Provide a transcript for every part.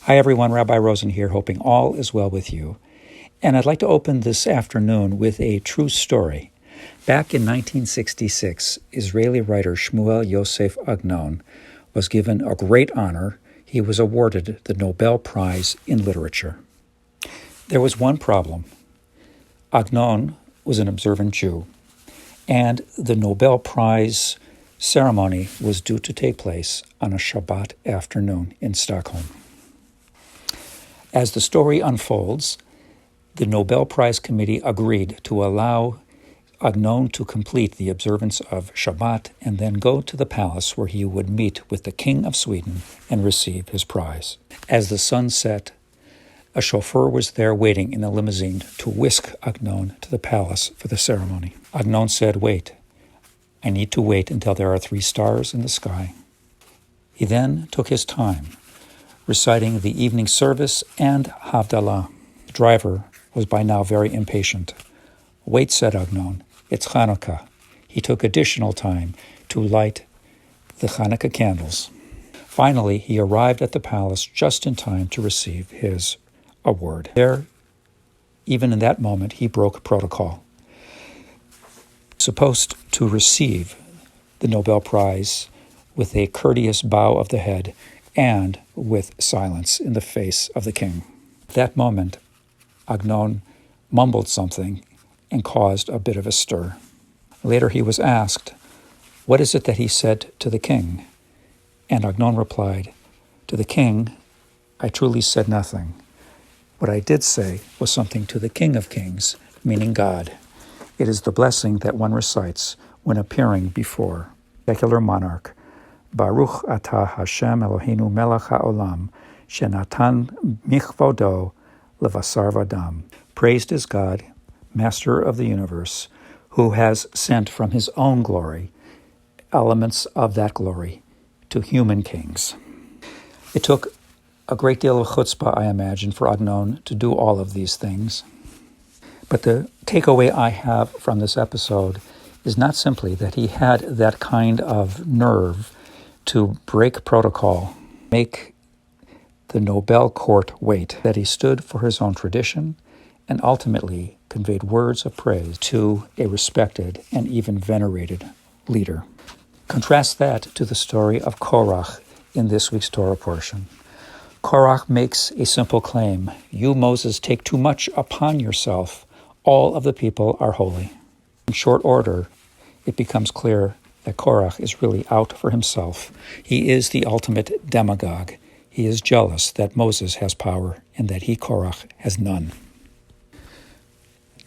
Hi everyone, Rabbi Rosen here, hoping all is well with you. And I'd like to open this afternoon with a true story. Back in 1966, Israeli writer Shmuel Yosef Agnon was given a great honor. He was awarded the Nobel Prize in Literature. There was one problem. Agnon was an observant Jew, and the Nobel Prize ceremony was due to take place on a Shabbat afternoon in Stockholm. As the story unfolds, the Nobel Prize Committee agreed to allow Agnon to complete the observance of Shabbat and then go to the palace where he would meet with the King of Sweden and receive his prize. As the sun set, a chauffeur was there waiting in a limousine to whisk Agnon to the palace for the ceremony. Agnon said, "Wait. I need to wait until there are 3 stars in the sky." He then took his time, reciting the evening service and Havdalah. The driver was by now very impatient. "Wait," said Agnon, "it's Hanukkah." He took additional time to light the Hanukkah candles. Finally, he arrived at the palace just in time to receive his award. There, even in that moment, he broke protocol. Supposed to receive the Nobel Prize with a courteous bow of the head and with silence in the face of the king. At that moment, Agnon mumbled something and caused a bit of a stir. Later he was asked, "What is it that he said to the king?" And Agnon replied, "To the king, I truly said nothing. What I did say was something to the King of Kings, meaning God. It is the blessing that one recites when appearing before a secular monarch. Baruch atah Hashem Eloheinu melech haolam, shenatan michvodo levasar vadam. Praised is God, Master of the universe, who has sent from his own glory elements of that glory to human kings." It took a great deal of chutzpah, I imagine, for Agnon to do all of these things. But the takeaway I have from this episode is not simply that he had that kind of nerve to break protocol, make the Nobel court wait, that he stood for his own tradition and ultimately conveyed words of praise to a respected and even venerated leader. Contrast that to the story of Korach in this week's Torah portion. Korach makes a simple claim: "You, Moses, take too much upon yourself. All of the people are holy." In short order, it becomes clear that Korach is really out for himself. He is the ultimate demagogue. He is jealous that Moses has power and that he, Korach, has none.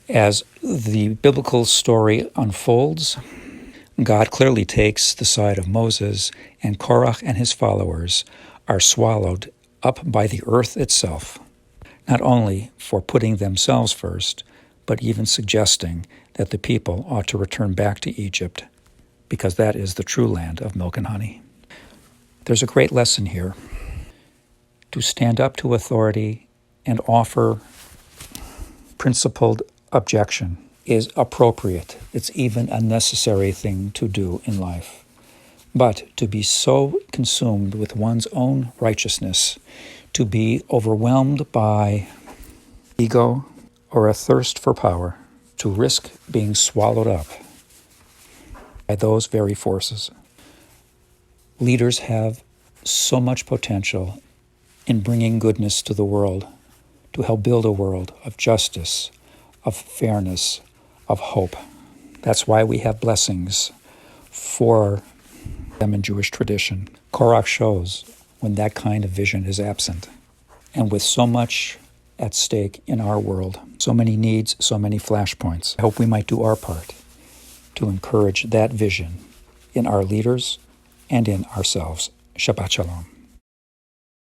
As the biblical story unfolds, God clearly takes the side of Moses, and Korach and his followers are swallowed up by the earth itself, not only for putting themselves first, but even suggesting that the people ought to return back to Egypt, because that is the true land of milk and honey. There's a great lesson here. To stand up to authority and offer principled objection is appropriate. It's even a necessary thing to do in life. But to be so consumed with one's own righteousness, to be overwhelmed by ego or a thirst for power, to risk being swallowed up by those very forces. Leaders have so much potential in bringing goodness to the world, to help build a world of justice, of fairness, of hope. That's why we have blessings for them in Jewish tradition. Korach shows when that kind of vision is absent. And with so much at stake in our world, so many needs, so many flashpoints, I hope we might do our part to encourage that vision in our leaders and in ourselves. Shabbat Shalom.